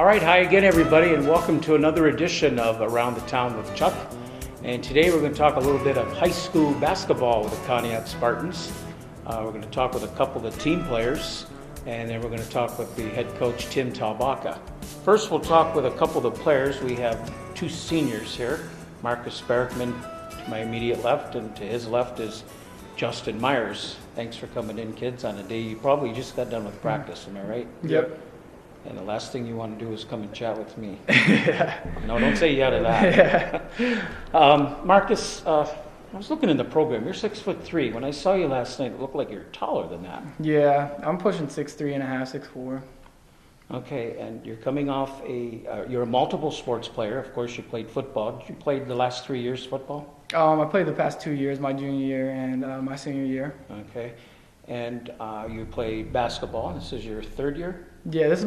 All right, hi again everybody, and welcome to another edition of Around the Town with Chuck. And today we're going to talk a little bit of high school basketball with the Conneaut Spartans. We're going to talk with a couple of team players, and then we're going to talk with the head coach, Tim Tallbacka. First, we'll talk with a couple of the players. We have two seniors here, Marcus Barrickman to my immediate left, and to his left is Justin Myers. Thanks for coming in, kids, on a day you probably just got done with practice, am I right? Yep. And the last thing you want to do is come and chat with me. No, don't say yeah to that. Marcus, I was looking in the program. You're 6'3". When I saw you last night, it looked like you're taller than that. Yeah, I'm pushing 6'3.5", 6'4". Okay, and you're coming off you're a multiple sports player. Of course, you played football. Did you play the last 3 years football? I played the past 2 years, my junior year and my senior year. Okay, and you played basketball. This is your third year? Yeah, this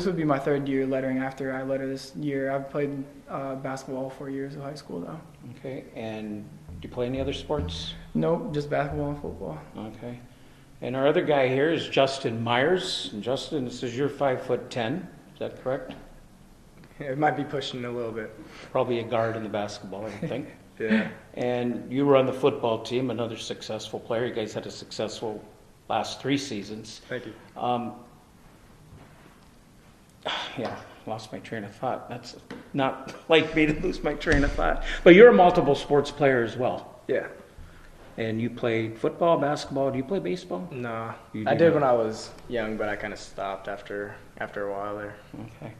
would be my third year lettering after I letter this year. I've played basketball all 4 years of high school though. Okay, and do you play any other sports? Nope, just basketball and football. Okay. And our other guy here is Justin Myers. And Justin, this is you're 5'10". Is that correct? It might be pushing a little bit. Probably a guard in the basketball, I think. Yeah. And you were on the football team, another successful player. You guys had a successful last 3 seasons. Thank you. Yeah, lost my train of thought. That's not like me to lose my train of thought. But you're a multiple sports player as well. Yeah. And you played football, basketball. Do you play baseball? Nah. You I did not? when I was young, but I kind of stopped after a while there. Okay.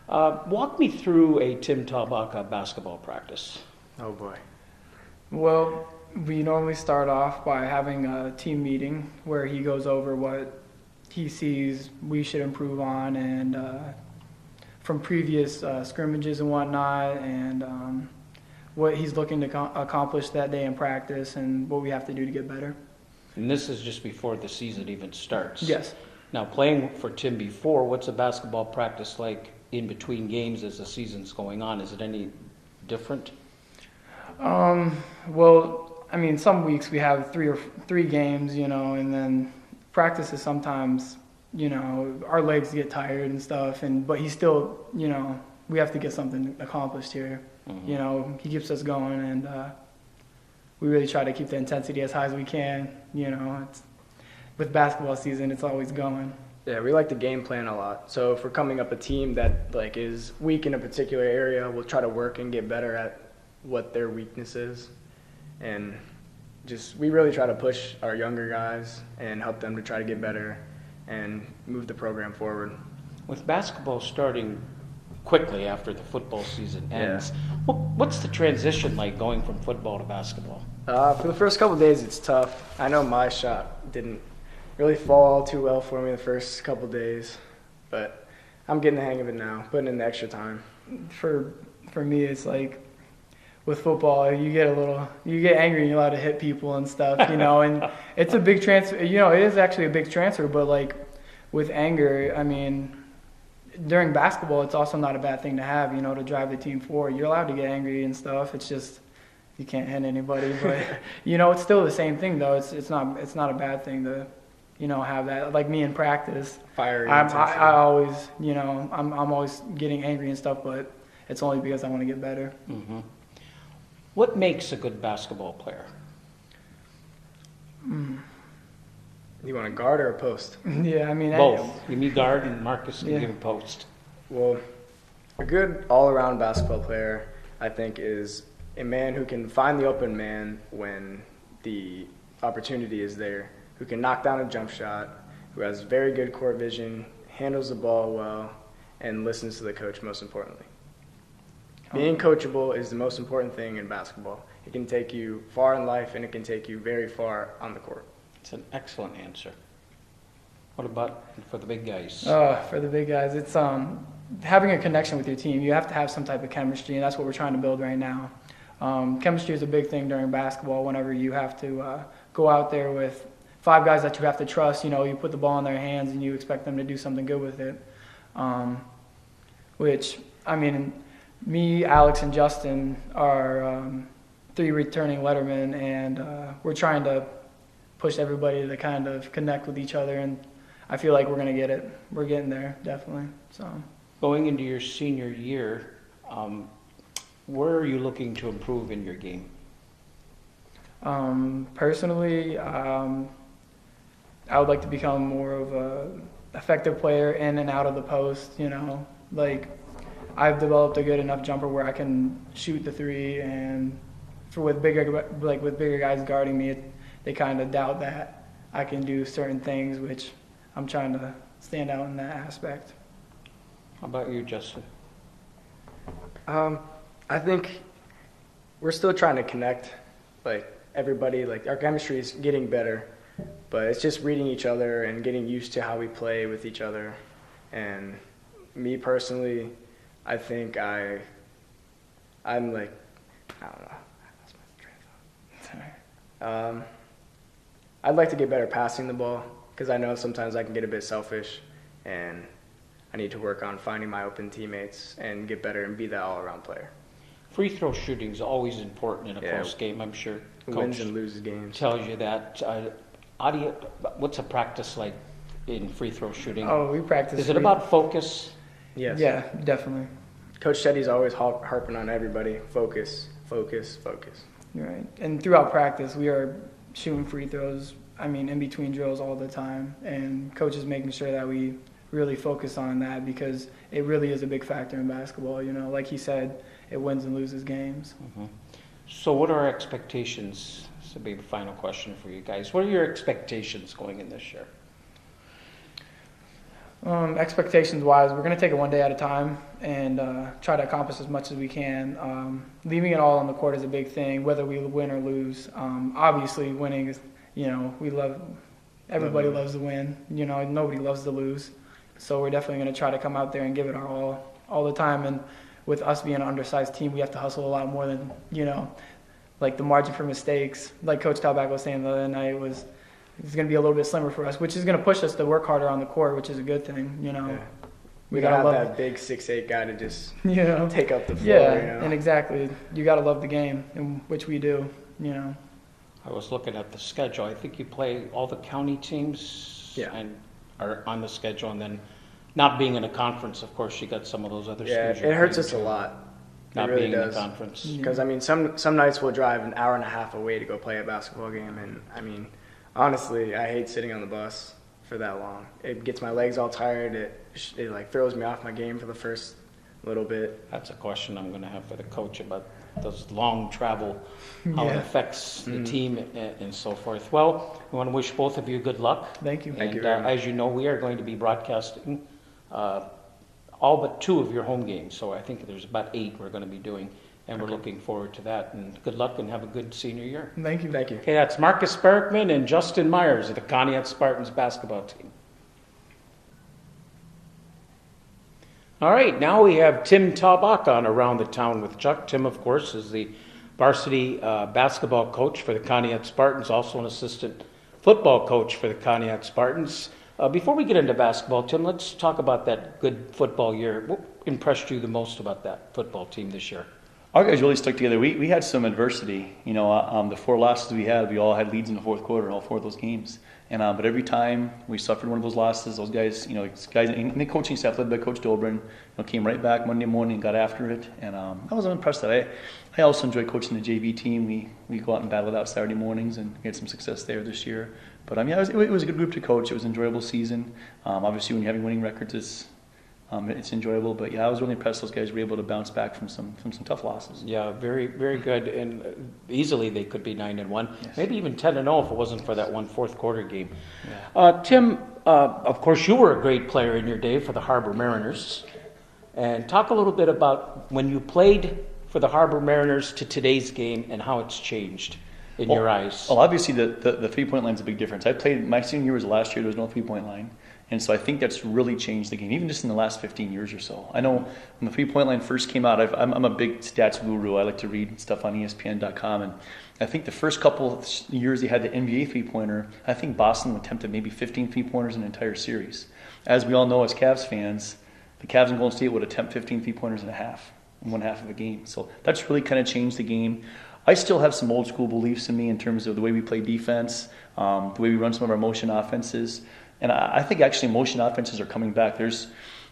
Walk me through a Tim Tallbacka basketball practice. Oh boy. Well, we normally start off by having a team meeting where he goes over what he sees we should improve on and from previous scrimmages and whatnot, and what he's looking to accomplish that day in practice and what we have to do to get better. And this is just before the season even starts. Yes. Now, playing for Tim before, what's a basketball practice like in between games as the season's going on? Is it any different? Well, I mean, some weeks we have three games, and then practices sometimes, our legs get tired and stuff, but he's still, we have to get something accomplished here. Mm-hmm. He keeps us going, and we really try to keep the intensity as high as we can. With basketball season, it's always going. Yeah, we like to game plan a lot. So if we're coming up a team that is weak in a particular area, we'll try to work and get better at what their weakness is, and we really try to push our younger guys and help them to try to get better and move the program forward. With basketball starting quickly after the football season ends, what's the transition like going from football to basketball? For the first couple of days, it's tough. I know my shot didn't really fall too well for me the first couple of days, but I'm getting the hang of it now, putting in the extra time. For me, it's like, with football, you get angry and you're allowed to hit people and stuff, and it's a big transfer. It is actually a big transfer, but with anger, I mean, during basketball, it's also not a bad thing to have, to drive the team forward. You're allowed to get angry and stuff. It's just you can't hit anybody, but it's still the same thing though. It's not a bad thing to have that. Like me in practice, I always I'm always getting angry and stuff, but it's only because I want to get better. Mm-hmm. What makes a good basketball player? You want a guard or a post? Yeah, I mean both. Give me guard and Marcus can give a post. Well, a good all-around basketball player, I think, is a man who can find the open man when the opportunity is there, who can knock down a jump shot, who has very good court vision, handles the ball well, and listens to the coach most importantly. Being coachable is the most important thing in basketball. It can take you far in life, and it can take you very far on the court. It's an excellent answer. What about for the big guys? For the big guys, it's having a connection with your team. You have to have some type of chemistry, and that's what we're trying to build right now. Chemistry is a big thing during basketball. Whenever you have to go out there with 5 guys that you have to trust, you put the ball in their hands and you expect them to do something good with it. Which, I mean, me, Alex, and Justin are 3 returning lettermen, and we're trying to push everybody to kind of connect with each other, and I feel like we're going to get it. We're getting there, definitely. So Going into your senior year, where are you looking to improve in your game? Personally, I would like to become more of a effective player in and out of the post. Like I've developed a good enough jumper where I can shoot the three, and with bigger guys guarding me, they kind of doubt that I can do certain things, which I'm trying to stand out in that aspect. How about you, Justin? I think we're still trying to connect. Like everybody, like our chemistry is getting better, but it's just reading each other and getting used to how we play with each other. And me personally, I think I'm like, I don't know. That's my train of thought. I'd like to get better passing the ball because I know sometimes I can get a bit selfish, and I need to work on finding my open teammates and get better and be that all-around player. Free throw shooting is always important in a close game, I'm sure. Wins and loses games. Tells you that. What's a practice like in free throw shooting? Oh, we practice. Is it about focus? Yes. Yeah, definitely. Coach Shetty's always harping on everybody. Focus, focus, focus. Right. And throughout practice, we are shooting free throws, in between drills all the time. And coach is making sure that we really focus on that because it really is a big factor in basketball. Like he said, it wins and loses games. Mm-hmm. So what are our expectations? This will be the final question for you guys. What are your expectations going in this year? Expectations-wise, we're going to take it one day at a time and try to accomplish as much as we can. Leaving it all on the court is a big thing, whether we win or lose. Obviously, winning is, everybody loves to win. Nobody loves to lose. So we're definitely going to try to come out there and give it our all the time. And with us being an undersized team, we have to hustle a lot more than, like the margin for mistakes. Like Coach Tallbacka was saying the other night, it's going to be a little bit slimmer for us, which is going to push us to work harder on the court, which is a good thing, Yeah. We got to have that big 6'8" guy to just take up the floor. Yeah, and exactly. You got to love the game, which we do, I was looking at the schedule. I think you play all the county teams and are on the schedule, and then not being in a conference, of course, you got some of those other schedules. It hurts us a lot. Not really being does. in the conference. Because, some nights we'll drive an hour and a half away to go play a basketball game, and, honestly, I hate sitting on the bus for that long. It gets my legs all tired. It like throws me off my game for the first little bit. That's a question I'm going to have for the coach about those long travel, how it affects the team and so forth. Well, we want to wish both of you good luck. Thank you. Thank you very much. As you know, we are going to be broadcasting all but 2 of your home games. So I think there's about 8 we're going to be doing. And we're looking forward to that. And good luck and have a good senior year. Thank you. Thank you. Okay, that's Marcus Barrickman and Justin Myers of the Conneaut Spartans basketball team. All right, now we have Tim Tallbacka on Around the Town with Chuck. Tim, of course, is the varsity basketball coach for the Conneaut Spartans, also an assistant football coach for the Conneaut Spartans. Before we get into basketball, Tim, let's talk about that good football year. What impressed you the most about that football team this year? Our guys really stuck together. We had some adversity. The 4 losses we all had leads in the fourth quarter, all 4 of those games. And but every time we suffered one of those losses, those guys, and the coaching staff led by Coach Dobrin, came right back Monday morning and got after it. And I was impressed that I also enjoyed coaching the JV team. We go out and battle it out Saturday mornings and had some success there this year. But it was a good group to coach. It was an enjoyable season. Obviously, when you're having winning records, it's enjoyable, but I was really impressed those guys were able to bounce back from some tough losses. Yeah, very, very good, and easily they could be 9-1, yes. Maybe even 10-0 if it wasn't for that one fourth quarter game. Yeah. Tim, of course, you were a great player in your day for the Harbor Mariners, and talk a little bit about when you played for the Harbor Mariners to today's game and how it's changed in your eyes. Well, obviously the 3-point line is a big difference. I played my senior year was last year. There was no 3-point line. And so I think that's really changed the game, even just in the last 15 years or so. I know when the 3-point line first came out, I'm a big stats guru. I like to read stuff on ESPN.com. And I think the first couple of years they had the NBA 3-pointer, I think Boston attempted maybe 15 3-pointers in an entire series. As we all know as Cavs fans, the Cavs and Golden State would attempt 15 3-pointers in one half of a game. So that's really kind of changed the game. I still have some old school beliefs in me in terms of the way we play defense, the way we run some of our motion offenses. And I think actually motion offenses are coming back. There's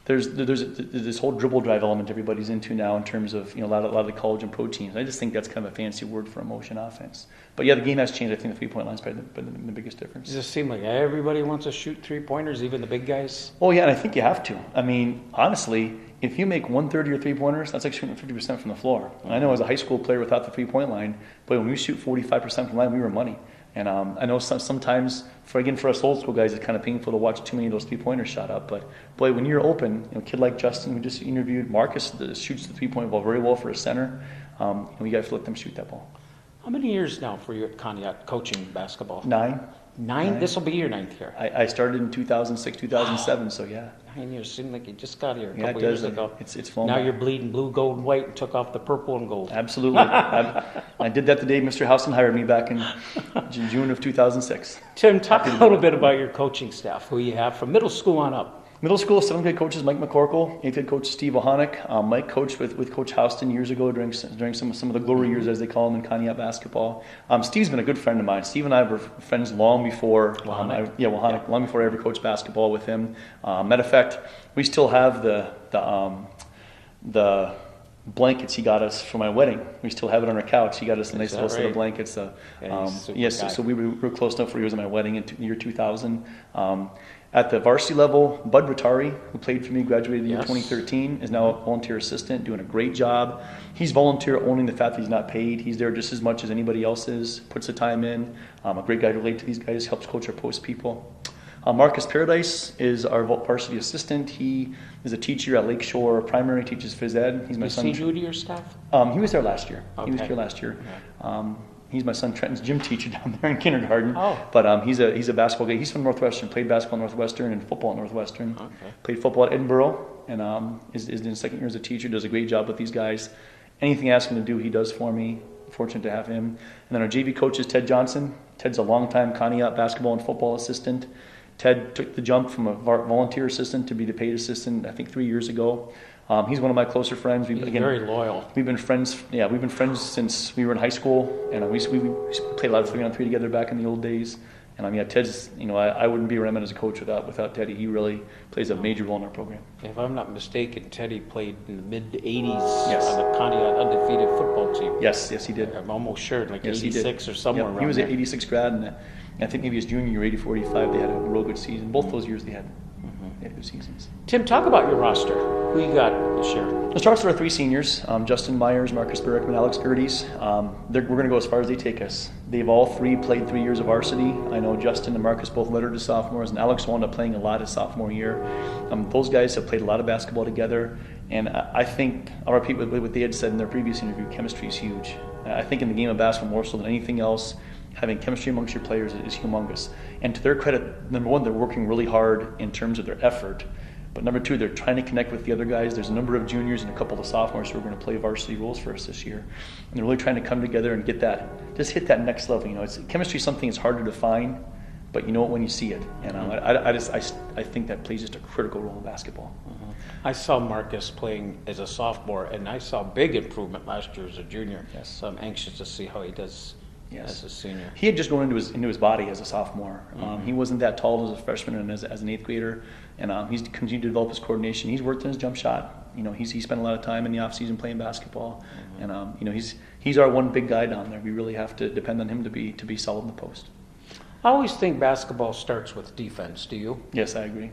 there's this whole dribble drive element everybody's into now in terms of a lot of the college and pro teams. I just think that's kind of a fancy word for a motion offense. But yeah, the game has changed. I think the 3-point line is probably the biggest difference. Does it seem like everybody wants to shoot 3-pointers, even the big guys? Oh yeah, and I think you have to. I mean, honestly, if you make 130 or 3-pointers, that's like shooting 50% from the floor. And I know as a high school player without the 3-point line, boy, when we shoot 45% from the line, we were money. And I know sometimes, for us old school guys, it's kind of painful to watch too many of those 3-pointers shot up. But boy, when you're open, a kid like Justin, who just interviewed, Marcus shoots the 3-point ball very well for a center. And we got to let them shoot that ball. How many years now for you at Conneaut coaching basketball? 9. This will be your 9th year. I started in 2006, 2007, so yeah. 9 years. Seemed like you just got here a Yeah, couple it does. years ago. It's flown Now by. you're bleeding blue, gold, and white, and took off the purple and gold. Absolutely. I did that the day Mr. Houston hired me back in June of 2006. Tim, talk a little bit about your coaching staff, who you have from middle school on up. Middle school, 7th grade coach is Mike McCorkle, 8th grade coach Steve Ohanick. Mike coached with Coach Houston years ago during some of the glory years, as they call them in Conneaut basketball. Steve's been a good friend of mine. Steve and I were friends long before Ohanick, long before I ever coached basketball with him. Matter of fact, we still have the blankets he got us for my wedding. We still have it on our couch. He got us a nice little set of blankets. So we were close enough for he was at my wedding in the year 2000. At the varsity level, Bud Rattari, who played for me, graduated in 2013, is now a volunteer assistant, doing a great job. He's volunteer, owning the fact that he's not paid. He's there just as much as anybody else is, puts the time in. A great guy to relate to these guys, helps coach our post people. Marcus Paradise is our varsity assistant. He is a teacher at Lakeshore Primary, teaches phys ed. He's my son. Is he new to your staff? He was there last year. Okay. He was here last year. Okay. He's my son Trenton's gym teacher down there in kindergarten. Oh. But he's a basketball guy. He's from Northwestern, played basketball at Northwestern and football at Northwestern. Okay. Played football at Edinburgh and is in his second year as a teacher, does a great job with these guys. Anything I ask him to do, he does for me. Fortunate to have him. And then our JV coach is Ted Johnson. Ted's a longtime Conneaut basketball and football assistant. Ted took the jump from a volunteer assistant to be the paid assistant, I think 3 years ago. He's one of my closer friends. He's very loyal. We've been friends. Yeah, we've been friends since we were in high school, and we played a lot of 3-on-3 together back in the old days. And Ted's. I wouldn't be Remen as a coach without Teddy. He really plays a major role in our program. If I'm not mistaken, Teddy played in the mid '80s Yes. on the Conneaut undefeated football team. Yes, he did. I'm almost sure, like Yes, he 86 did. or somewhere Yep. around He was there. an 86 grad, and I think maybe his junior year, 84, 85, they had a real good season. Both those years they had good seasons. Tim, talk about your roster. Who you got this year? The starts are our 3 seniors, Justin Myers, Marcus Barrickman, Alex Gerdes. We're going to go as far as they take us. They've all 3 played 3 years of varsity. I know Justin and Marcus both lettered as sophomores, and Alex wound up playing a lot his sophomore year. Those guys have played a lot of basketball together, and I think, I'll repeat what they had said in their previous interview, chemistry is huge. I think in the game of basketball more so than anything else, having chemistry amongst your players is humongous. And to their credit, number one, they're working really hard in terms of their effort. But number 2, they're trying to connect with the other guys. There's a number of juniors and a couple of sophomores who are going to play varsity roles for us this year. And they're really trying to come together and hit that next level. Chemistry is something that's hard to define, but you know it when you see it. And I think that plays just a critical role in basketball. I saw Marcus playing as a sophomore, and I saw big improvement last year as a junior. Yes. So I'm anxious to see how he does as a senior. He had just grown into his body as a sophomore. He wasn't that tall as a freshman and as an 8th grader, and he's continued to develop his coordination. He's worked on his jump shot. He spent a lot of time in the off season playing basketball, and he's our one big guy down there. We really have to depend on him to be solid in the post. I always think basketball starts with defense. Do you? Yes, I agree.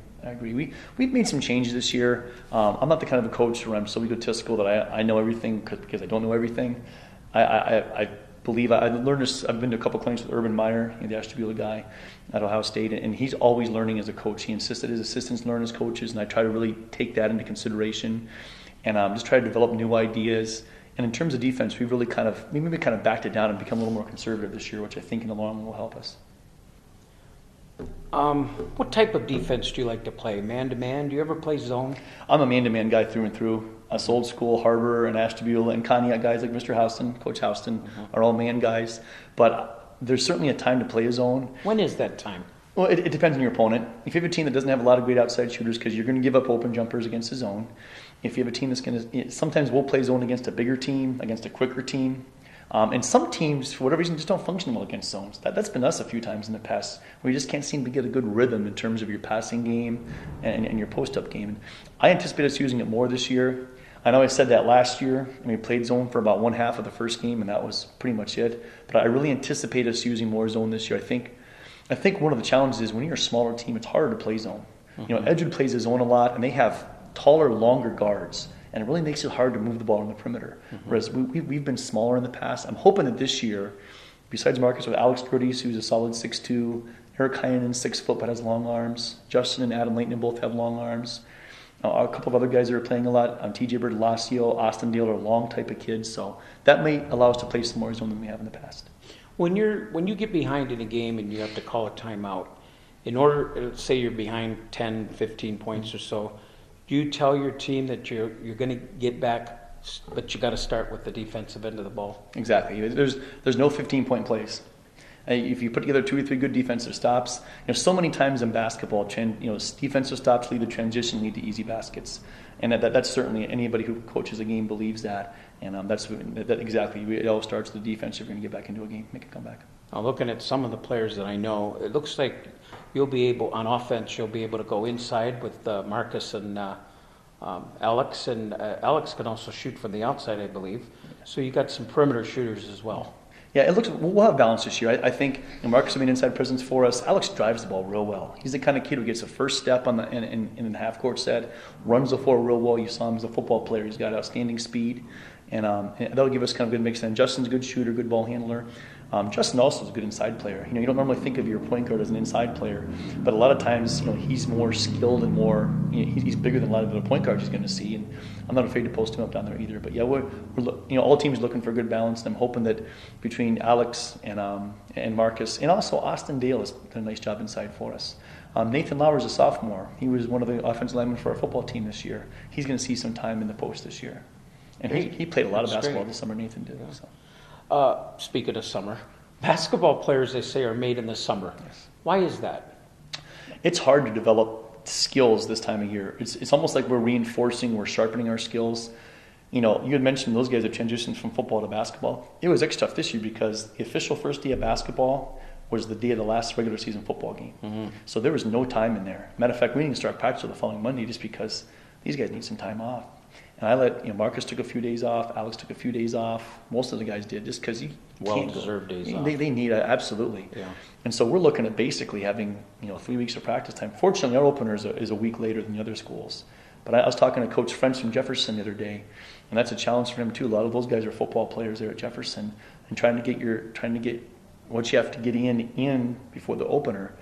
We've made some changes this year. I'm not the kind of a coach where I'm so egotistical that I know everything because I don't know everything. I believe I've learned this. I've been to a couple clinics with Urban Meyer, the Ashtabula guy at Ohio State, and he's always learning as a coach. He insists that his assistants learn as coaches, and I try to really take that into consideration and just try to develop new ideas. And in terms of defense, we've really kind of backed it down and become a little more conservative this year, which I think in the long run will help us. What type of defense do you like to play? Man-to-man? Do you ever play zone? I'm a man-to-man guy through and through. Us old school Harbor and Ashtabula and Conneaut guys like Mr. Houston, Coach Houston, are all man guys. But there's certainly a time to play a zone. When is that time? Well, it depends on your opponent. If you have a team that doesn't have a lot of great outside shooters because you're going to give up open jumpers against the zone. If you have a team that's going to, sometimes we'll play zone against a bigger team, against a quicker team. And some teams, for whatever reason, just don't function well against zones. That's been us a few times in the past, where you just can't seem to get a good rhythm in terms of your passing game and your post-up game. And I anticipate us using it more this year. I know I said that last year, and we played zone for about one half of the first game, and that was pretty much it. But I really anticipate us using more zone this year. I think one of the challenges is when you're a smaller team, it's harder to play zone. Edgewood plays his zone a lot, and they have taller, longer guards, and it really makes it hard to move the ball on the perimeter. Whereas we've been smaller in the past. I'm hoping that this year, besides Marcus, with Alex Gerties, who's a solid 6'2", Eric Heinen, 6 foot but has long arms, Justin and Adam Leighton both have long arms. A couple of other guys that are playing a lot, TJ Bertolacio, Austin Dale are long type of kids, so that may allow us to play some more zone than we have in the past. When you get behind in a game and you have to call a timeout, in order, say you're behind 10, 15 points or so, do you tell your team that you're going to get back, but you got to start with the defensive end of the ball? Exactly. There's no 15-point plays. If you put together 2 or 3 good defensive stops, so many times in basketball, defensive stops lead to transition, lead to easy baskets, and that's certainly anybody who coaches a game believes that, and that's exactly. It all starts with the defense. You're going to get back into a game, make a comeback. Now, looking at some of the players that I know, it looks like you'll be able, on offense, you'll be able to go inside with Marcus and Alex, and Alex can also shoot from the outside, I believe. So you got some perimeter shooters as well. Yeah, we'll have balance this year. I think Marcus will be an inside presence for us. Alex drives the ball real well. He's the kind of kid who gets a first step in the half court set, runs the floor real well. You saw him as a football player. He's got outstanding speed, and that'll give us kind of a good mix. And Justin's a good shooter, good ball handler. Justin also is a good inside player. You don't normally think of your point guard as an inside player, but a lot of times, he's more skilled and more. He's bigger than a lot of the point guards he's going to see, and I'm not afraid to post him up down there either. But yeah, we're all teams looking for a good balance, and I'm hoping that between Alex and Marcus, and also Austin Dale has done a nice job inside for us. Nathan Lauer's a sophomore. He was one of the offensive linemen for our football team this year. He's going to see some time in the post this year, and he played a lot of basketball this summer. Nathan did. Yeah. So. Speaking of summer, basketball players, they say, are made in the summer. Yes. Why is that? It's hard to develop skills this time of year. It's almost like we're sharpening our skills. You had mentioned those guys have transitioned from football to basketball. It was extra tough this year because the official first day of basketball was the day of the last regular season football game. Mm-hmm. So there was no time in there. Matter of fact, we didn't start practice the following Monday just because these guys need some time off. And I let, Marcus took a few days off, Alex took a few days off. Most of the guys did just because you can't go. Well-deserved days off. They need it, absolutely. Yeah. And so we're looking at basically having, 3 weeks of practice time. Fortunately, our opener is a week later than the other schools. But I was talking to Coach French from Jefferson the other day, and that's a challenge for him too. A lot of those guys are football players there at Jefferson, and trying to get what you have to get in before the opener,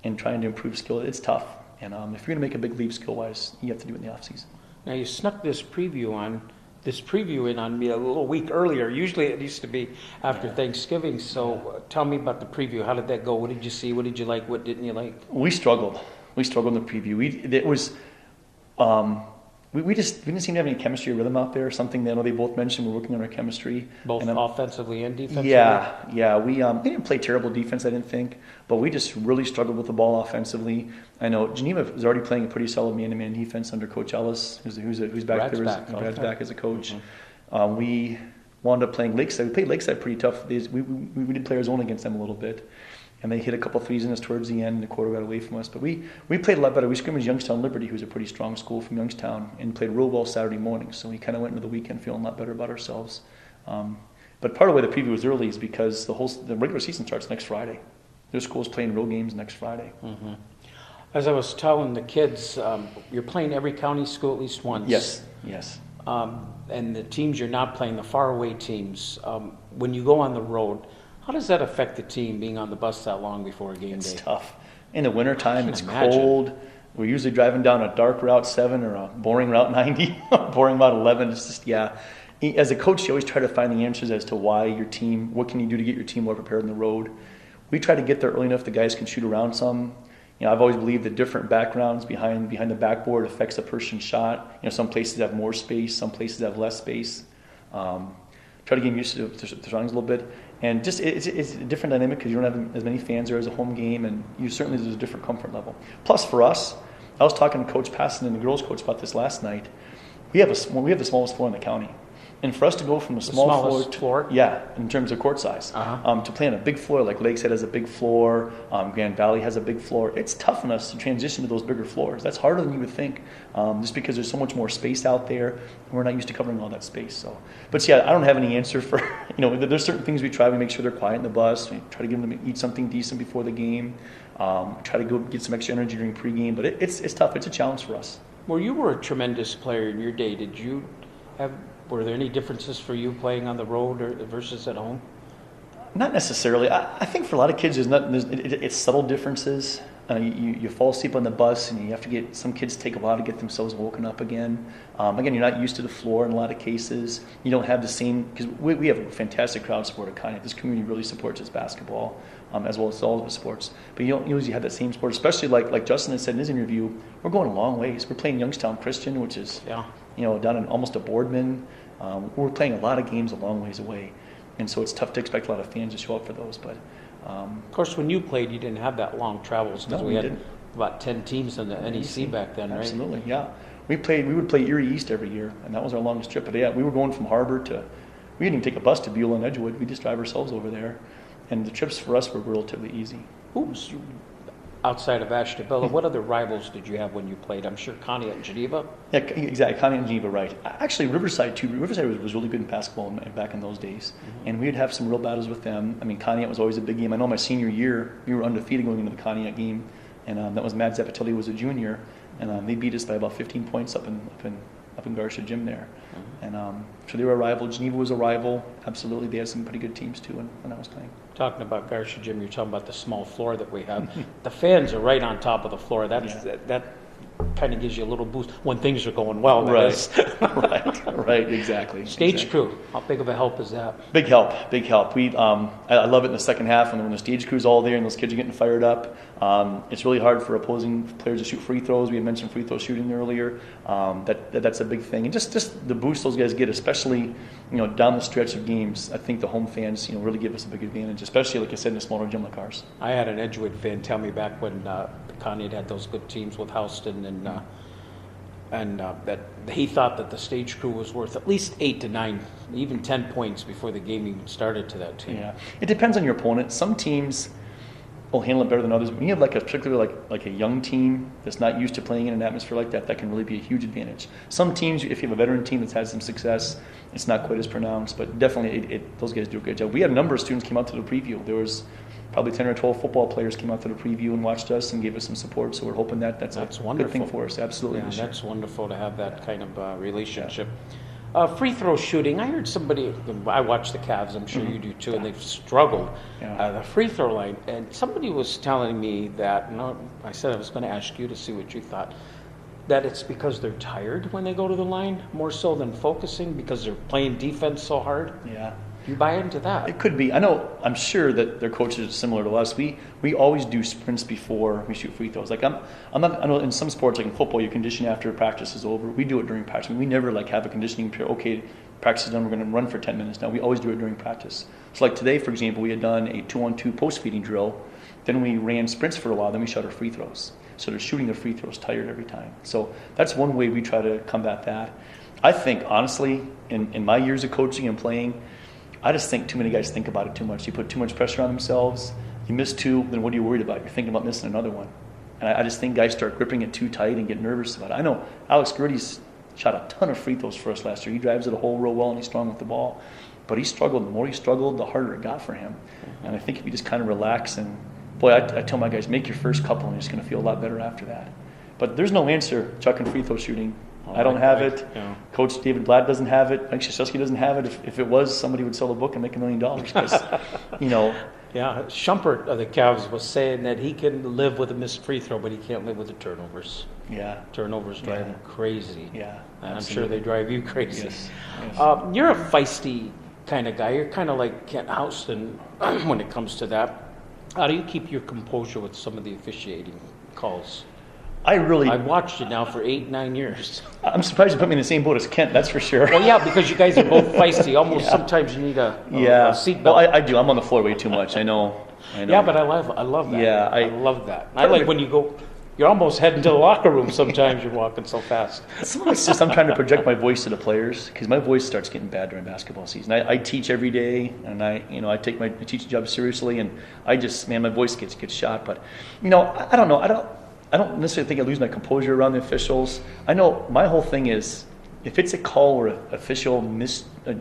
and trying to improve skill. It's tough. And if you're going to make a big leap skill-wise, you have to do it in the off season. Now you snuck this preview in on me a little week earlier. Usually it used to be after Thanksgiving. So tell me about the preview. How did that go? What did you see? What did you like? What didn't you like? We struggled. We struggled in the preview. We didn't seem to have any chemistry or rhythm out there. Something that I know they both mentioned. We're working on our chemistry, both offensively and defensively. Yeah. We didn't play terrible defense, I didn't think, but we just really struggled with the ball offensively. I know Geneva is already playing a pretty solid man-to-man defense under Coach Ellis, who's back there. Brad's back as a coach. Mm-hmm. We wound up playing Lakeside. We played Lakeside pretty tough. We did play our zone against them a little bit. And they hit a couple threes in us towards the end, and the quarter got away from us. But we played a lot better. We scrimmaged Youngstown Liberty, who's a pretty strong school from Youngstown, and played real well Saturday morning. So we kind of went into the weekend feeling a lot better about ourselves. But part of why the preview was early is because the regular season starts next Friday. Their school's playing real games next Friday. Mm-hmm. As I was telling the kids, you're playing every county school at least once. Yes. And the teams you're not playing, the faraway teams, when you go on the road, how does that affect the team being on the bus that long before a game day? It's tough. In the wintertime, it's cold. We're usually driving down a dark Route 7 or a boring Route 90, boring Route 11. It's just, As a coach, you always try to find the answers as to why your team, what can you do to get your team more prepared on the road. We try to get there early enough the guys can shoot around some. I've always believed that different backgrounds behind the backboard affects a person's shot. Some places have more space, some places have less space. Try to get used to the surroundings a little bit. And just it's a different dynamic because you don't have as many fans there as a home game, and there's a different comfort level. Plus, for us, I was talking to Coach Passon and the girls' coach about this last night. We have the smallest floor in the county, And for us to go from a The small smallest floor? Yeah, in terms of court size, to play on a big floor, like Lakeside has a big floor, Grand Valley has a big floor, it's tough on us to transition to those bigger floors. That's harder than you would think, just because there's so much more space out there, and we're not used to covering all that space. So, but yeah, I don't have any answer for, there's certain things we try. We make sure they're quiet in the bus. We try to give them to eat something decent before the game. Try to go get some extra energy during pregame, but it's tough. It's a challenge for us. Well, you were a tremendous player in your day. Were there any differences for you playing on the road versus at home? Not necessarily. I think for a lot of kids, it's subtle differences. You fall asleep on the bus, and you have to get some kids take a while to get themselves woken up again. Again, you're not used to the floor in a lot of cases. You don't have the same, because we have a fantastic crowd support at Conneaut. This community really supports its basketball, as well as all of the sports. But you don't usually have that same support, especially like Justin had said in his interview. We're going a long ways. We're playing Youngstown Christian, which is down in almost a Boardman. We're playing a lot of games a long ways away, and so it's tough to expect a lot of fans to show up for those. But of course, when you played, you didn't have that long travels because we had about 10 teams in the NEC back then, right? Absolutely, yeah. We would play Erie East every year, and that was our longest trip. But yeah, we were going from Harbor to, we didn't even take a bus to Beulah and Edgewood. We just drive ourselves over there, and the trips for us were relatively easy. Outside of Ashtabula, what other rivals did you have when you played? I'm sure Conneaut and Geneva. Yeah, exactly. Conneaut and Geneva, right. Actually, Riverside, too. Riverside was really good in basketball back in those days. And we would have some real battles with them. I mean, Conneaut was always a big game. I know my senior year, we were undefeated going into the Conneaut game. And that was Matt Zapatelli was a junior. And they beat us by about 15 points up in Garcia Gym there. And so they were a rival. Geneva was a rival. Absolutely. They had some pretty good teams, too, when I was playing. Talking about Garcia Gym, you're talking about the small floor that we have. The fans are right on top of the floor. That kind of gives you a little boost when things are going well. Right, right, exactly. Stage crew, how big of a help is that? Big help. We, I love it in the second half when the stage crew's all there and those kids are getting fired up. It's really hard for opposing players to shoot free throws. We had mentioned free throw shooting earlier. That's a big thing, and just the boost those guys get, especially down the stretch of games. I think the home fans really give us a big advantage, especially like I said in a smaller gym like ours. I had an Edgewood fan tell me back when Conneaut had those good teams with Houston and that he thought that the stage crew was worth at least 8 to 9, even 10 points before the game even started to that team. Yeah, it depends on your opponent. Some teams will handle it better than others. When you have particularly like a young team that's not used to playing in an atmosphere like that, that can really be a huge advantage. Some teams, if you have a veteran team that's had some success, it's not quite as pronounced, but definitely those guys do a great job. We had a number of students came out to the preview. There was probably 10 or 12 football players came out to the preview and watched us and gave us some support, so we're hoping that's a good thing for us. Absolutely. Yeah, that's wonderful to have that kind of relationship. Free throw shooting, I heard somebody, I watch the Cavs, I'm sure you do too, and they've struggled the free throw line, and somebody was telling me that, I said I was going to ask you to see what you thought, that it's because they're tired when they go to the line, more so than focusing, because they're playing defense so hard. Yeah. You buy into that? It could be. I'm sure that their coaches are similar to us. We always do sprints before we shoot free throws. Like I know in some sports, like in football, you condition after practice is over. We do it during practice. We never have a conditioning period. Okay, practice is done. We're going to run for 10 minutes now. We always do it during practice. So like today, for example, we had done a 2-on-2 post feeding drill. Then we ran sprints for a while. Then we shot our free throws. So they're shooting their free throws tired every time. So that's one way we try to combat that. I think honestly, in my years of coaching and playing, I just think too many guys think about it too much. You put too much pressure on themselves. You miss 2, then what are you worried about? You're thinking about missing another one. And I just think guys start gripping it too tight and get nervous about it. I know Alex Gertie's shot a ton of free throws for us last year. He drives it a hole real well and he's strong with the ball. But he struggled. The more he struggled, the harder it got for him. And I think if you just kind of relax and, boy, I tell my guys, make your first couple and you're just going to feel a lot better after that. But there's no answer, chucking free throw shooting. I don't have it. Yeah. Coach David Blatt doesn't have it. Mike Krzyzewski doesn't have it. If it was, somebody would sell a book and make $1 million. Because, Yeah, Schumpert of the Cavs was saying that he can live with a missed free throw, but he can't live with the turnovers. Yeah. Turnovers drive him crazy. Yeah. And I'm sure they drive you crazy. Yes. You're a feisty kind of guy. You're kind of like Kent Houston when it comes to that. How do you keep your composure with some of the officiating calls? I've watched it now for 8-9 years. I'm surprised you put me in the same boat as Kent, that's for sure. Well, yeah, because you guys are both feisty. Almost sometimes you need a seatbelt. Well, I do. I'm on the floor way too much. I know. Yeah, but I love that. Yeah, I love that. I like when you go you're almost heading to the locker room sometimes. You're walking so fast. Some of it's just I'm trying to project my voice to the players because my voice starts getting bad during basketball season. I teach every day, and I take my teaching job seriously, and my voice gets shot. But I don't know. I don't necessarily think I lose my composure around the officials. I know my whole thing is if it's a call where an official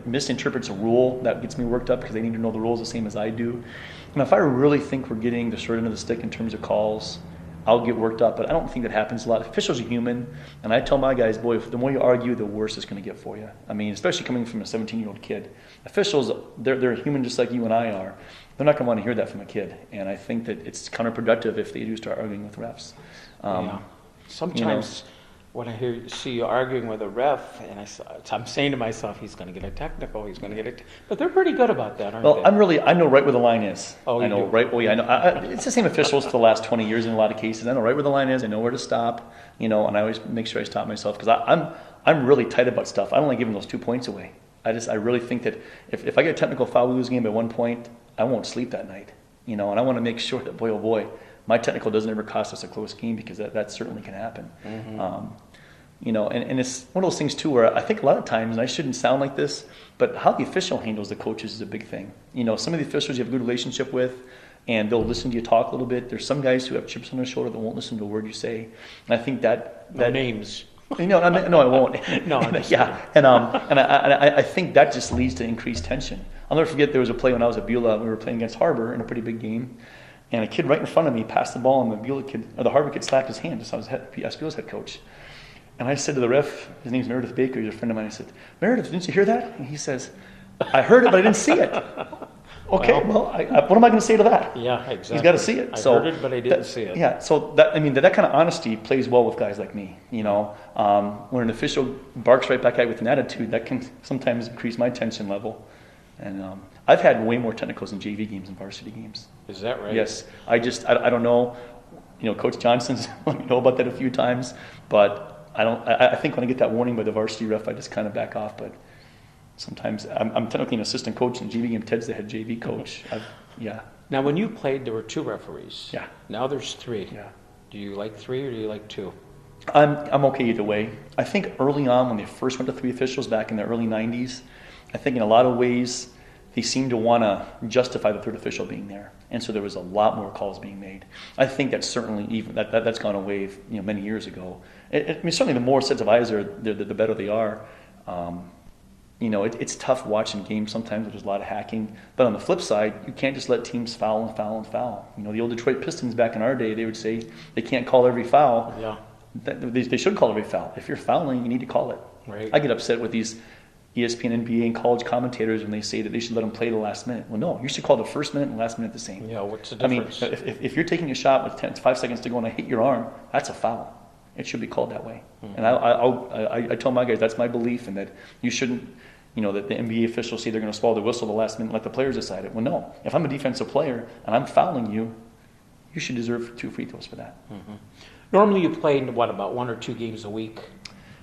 misinterprets a rule, that gets me worked up because they need to know the rules the same as I do. And if I really think we're getting the short end of the stick in terms of calls, I'll get worked up, but I don't think that happens a lot. Officials are human, and I tell my guys, boy, the more you argue, the worse it's going to get for you. I mean, especially coming from a 17-year-old kid. Officials, they're human just like you and I are. They're not going to want to hear that from a kid, and I think that it's counterproductive if they do start arguing with refs. Yeah. Sometimes when I see you arguing with a ref, and I'm saying to myself, he's going to get a technical, but they're pretty good about that, aren't they? I know right where the line is. Oh, I know do? right. Well, yeah, I know. It's the same officials for the last 20 years in a lot of cases. I know right where the line is. I know where to stop. And I always make sure I stop myself because I'm really tight about stuff. I don't like giving those 2 points away. I really think that if I get a technical foul, we lose a game by 1 point, I won't sleep that night. And I want to make sure that boy, oh boy, my technical doesn't ever cost us a close game because that certainly can happen. Mm-hmm. And it's one of those things too where I think a lot of times, and I shouldn't sound like this, but how the official handles the coaches is a big thing. Some of the officials you have a good relationship with, and they'll listen to you talk a little bit. There's some guys who have chips on their shoulder that won't listen to a word you say. And I think that names. No, I won't. No, yeah, and I think that just leads to increased tension. I'll never forget there was a play when I was at Beulah. We were playing against Harbor in a pretty big game, and a kid right in front of me passed the ball, and the Harbor kid slapped his hand. So I was Beulah's head coach. And I said to the ref, his name's Meredith Baker, he's a friend of mine, I said, Meredith, didn't you hear that? And he says, I heard it, but I didn't see it. Okay, well what am I going to say to that? Yeah, exactly. He's got to see it. I heard it, but I didn't see it. Yeah, so that kind of honesty plays well with guys like me. When an official barks right back at you with an attitude, that can sometimes increase my tension level. And I've had way more technicals in JV games than varsity games. Is that right? Yes. I don't know. Coach Johnson's let me know about that a few times, but I think when I get that warning by the varsity ref, I just kind of back off. But sometimes I'm technically an assistant coach in the JV game. Ted's the head JV coach. Yeah. Now, when you played, there were 2 referees. Yeah. Now there's 3. Yeah. Do you like 3 or do you like 2? I'm okay either way. I think early on when they first went to 3 officials back in the early 90s, I think in a lot of ways they seemed to want to justify the 3rd official being there. And so there was a lot more calls being made. I think that's certainly that's gone away many years ago. Certainly the more sets of eyes the better they are. It's tough watching games sometimes where there's a lot of hacking. But on the flip side, you can't just let teams foul and foul and foul. The old Detroit Pistons back in our day, they would say they can't call every foul. Yeah. They should call every foul. If you're fouling, you need to call it. Right. I get upset with these ESPN, NBA, and college commentators when they say that they should let them play the last minute. Well, no, you should call the first minute and the last minute the same. Yeah, what's the difference? I mean, if you're taking a shot with 5 seconds to go and I hit your arm, that's a foul. It should be called that way. Mm-hmm. And I tell my guys that's my belief, and that you shouldn't, that the NBA officials say they're going to swallow the whistle the last minute and let the players decide it. Well, no. If I'm a defensive player and I'm fouling you, you should deserve 2 free throws for that. Mm-hmm. Normally you play about 1 or 2 games a week.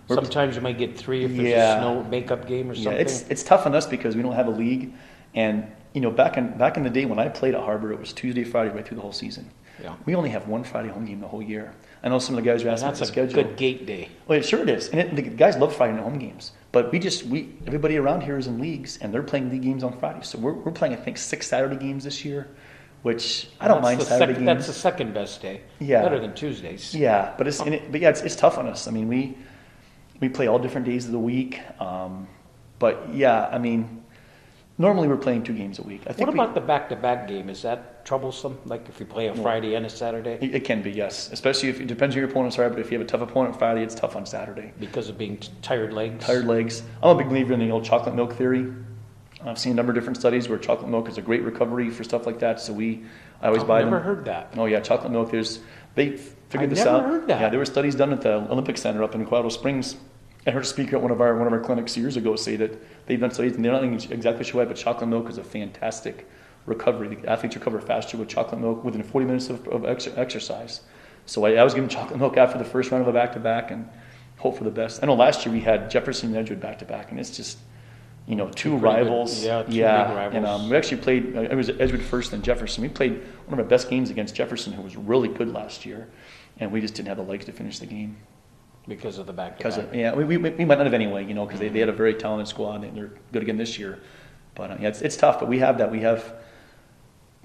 Sometimes you might get 3 if there's a snow makeup game or something. Yeah, it's tough on us because we don't have a league, and back in the day when I played at Harbor, it was Tuesday, Friday right through the whole season. Yeah. We only have 1 Friday home game the whole year. I know some of the guys are asking about the schedule. That's a good gate day. Well, sure it is, and the guys love Friday night home games. But everybody around here is in leagues, and they're playing league games on Friday. So we're playing, I think, 6 Saturday games this year, which I don't mind Saturday games. That's the second best day. Yeah. Better than Tuesdays. Yeah, but it's tough on us. I mean, we play all different days of the week. But yeah, I mean, normally we're playing 2 games a week. What about the back-to-back game? Is that troublesome? Like if you play a Friday and a Saturday? It can be, yes. Especially if it depends on your opponent's Friday, but if you have a tough opponent Friday, it's tough on Saturday. Because of being tired legs? Tired legs. I'm a big believer in the old chocolate milk theory. I've seen a number of different studies where chocolate milk is a great recovery for stuff like that. So I always buy them. I've never heard that. Oh yeah, chocolate milk. They figured this out. I've never heard that. Yeah, there were studies done at the Olympic Center up in Colorado Springs. I heard a speaker at one of our clinics years ago say that they've done studies, and they're not exactly sure why, but chocolate milk is a fantastic recovery. The athletes recover faster with chocolate milk within 40 minutes of exercise. So I was giving chocolate milk after the first round of a back-to-back and hope for the best. I know last year we had Jefferson and Edgewood back-to-back, and it's just two pretty good- rivals. yeah, two big rivals. And we actually played. It was Edgewood first, then Jefferson. We played one of our best games against Jefferson, who was really good last year, and we just didn't have the legs to finish the game. Because of the Because back-to-back. we might not have anyway, because they had a very talented squad and they're good again this year. But it's tough. But we have that. We have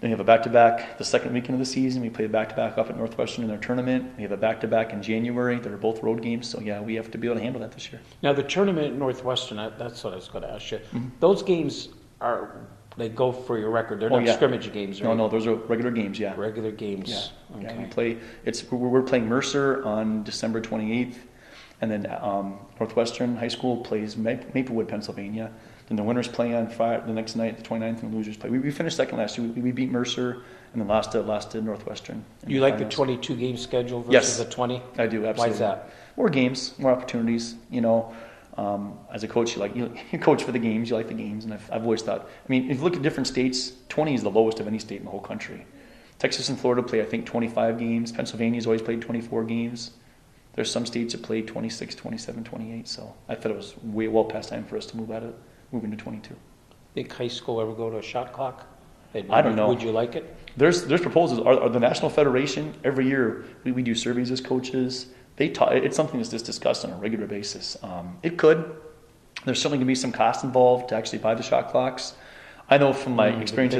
a back-to-back the second weekend of the season. We play a back-to-back up at Northwestern in their tournament. We have a back-to-back in January. They're both road games. So yeah, we have to be able to handle that this year. Now, the tournament at Northwestern, that's what I was going to ask you. Those games they go for your record. They're not scrimmage games, right? No, those are regular games, yeah. Regular games. Yeah. Okay. Yeah, we play. We're playing Mercer on December 28th, and then Northwestern High School plays Maplewood, Pennsylvania. Then the winners play on Friday, the next night, the 29th, and the losers play. We finished second last year. We beat Mercer, and then lost to Northwestern. You like the 22-game schedule versus Yes, the 20? I do, absolutely. Why is that? More games, more opportunities. As a coach, you coach for the games. You like the games, and I've always thought. I mean, if you look at different states, 20 is the lowest of any state in the whole country. Texas and Florida play, I think, 25 games. Pennsylvania's always played 24 games. There's some states that play 26, 27, 28. So I thought it was way well past time for us to move into 22. Think high school ever go to a shot clock? I don't know. Would you like it? There's proposals. Are the National Federation, every year we do surveys as coaches. It's something that's just discussed on a regular basis. It could. There's certainly going to be some cost involved to actually buy the shot clocks. I know from my experience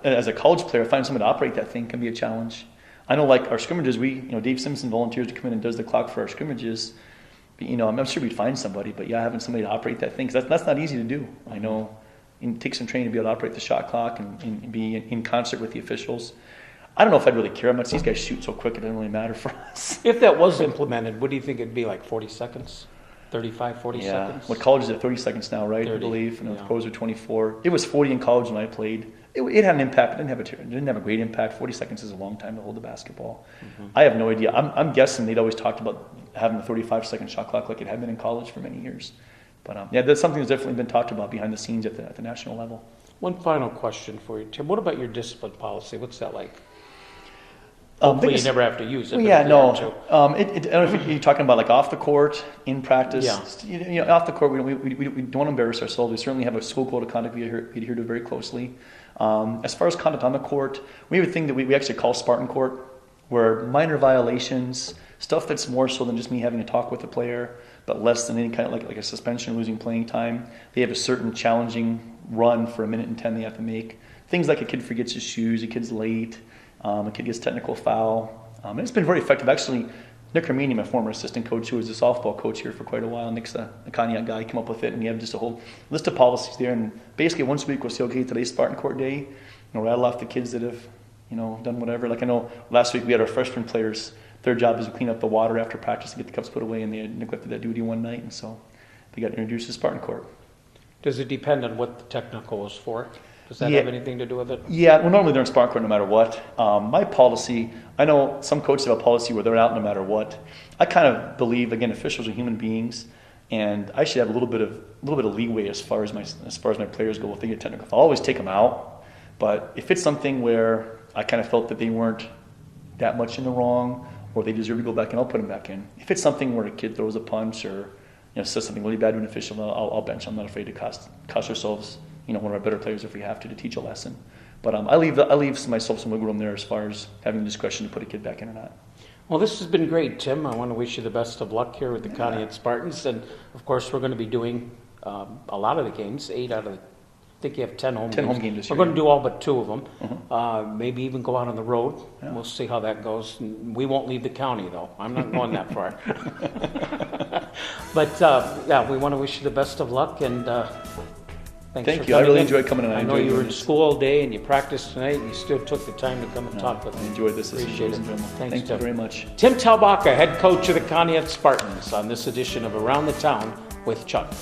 as a college player, finding someone to operate that thing can be a challenge. I know, like our scrimmages, Dave Simpson volunteers to come in and does the clock for our scrimmages. But, I'm sure we'd find somebody, but having somebody to operate that thing, because that's not easy to do. I know it takes some training to be able to operate the shot clock and be in concert with the officials. I don't know if I'd really care much. These guys shoot so quick, it doesn't really matter for us. If that was implemented, what do you think it'd be, like 40 seconds? 35, 40 seconds? Well, college is at 30 seconds now, right? 30, I believe. And the pros are 24. It was 40 in college when I played. It had an impact. It didn't have a great impact. 40 seconds is a long time to hold the basketball. I have no idea. I'm guessing they'd always talked about having a 35-second shot clock like it had been in college for many years. But that's something that's definitely been talked about behind the scenes at the national level. One final question for you, Tim. What about your discipline policy? What's that like? Hopefully you never have to use it. Well, yeah, no. I don't know if you're talking about like off the court, in practice. Yeah. Off the court, we don't embarrass ourselves. We certainly have a school code of conduct we adhere to very closely. As far as conduct on the court, we have a thing that we actually call Spartan court, where minor violations, stuff that's more so than just me having a talk with the player, but less than any kind of like a suspension, losing playing time. They have a certain challenging run for 1 minute and 10 they have to make. Things like a kid forgets his shoes, a kid's late, a kid gets technical foul. And it's been very effective. Actually, Nick Ramini, my former assistant coach, who was a softball coach here for quite a while, Nick's a Conneaut guy, came up with it, and we have just a whole list of policies there. And basically, once a week we'll say, okay, today's Spartan Court Day. Rattle off the kids that have, done whatever. Like I know last week we had our freshman players. Their job is to clean up the water after practice and get the cups put away, and they had neglected that duty one night, and so they got introduced to Spartan Court. Does it depend on what the technical is for? Does that have anything to do with it? Yeah, well, normally they're in Spartan Court no matter what. My policy, I know some coaches have a policy where they're out no matter what. I kind of believe, again, officials are human beings, and I should have a little bit of leeway as far as my players go. If they get technical, I'll always take them out. But if it's something where I kind of felt that they weren't that much in the wrong, or they deserve to go back in, I'll put them back in. If it's something where a kid throws a punch or says something really bad to an official, I'll bench. I'm not afraid to cost ourselves, one of our better players if we have to teach a lesson. But I leave myself some wiggle room there as far as having the discretion to put a kid back in or not. Well, this has been great, Tim. I want to wish you the best of luck here with the Conneaut Spartans, and of course we're going to be doing a lot of the games. 8 out of the, I think you have 10 home games. 10 home games this year. We're going to do all but 2 of them. Maybe even go out on the road. Yeah. We'll see how that goes. We won't leave the county, though. I'm not going that far. But we want to wish you the best of luck, and thank you. I really enjoyed coming in. I know you were in school all day and you practiced tonight, and you still took the time to come and talk with me. I enjoyed this. Appreciate it. Thank you very much. Tim Tallbacka, head coach of the Conneaut Spartans, on this edition of Around the Town with Chuck.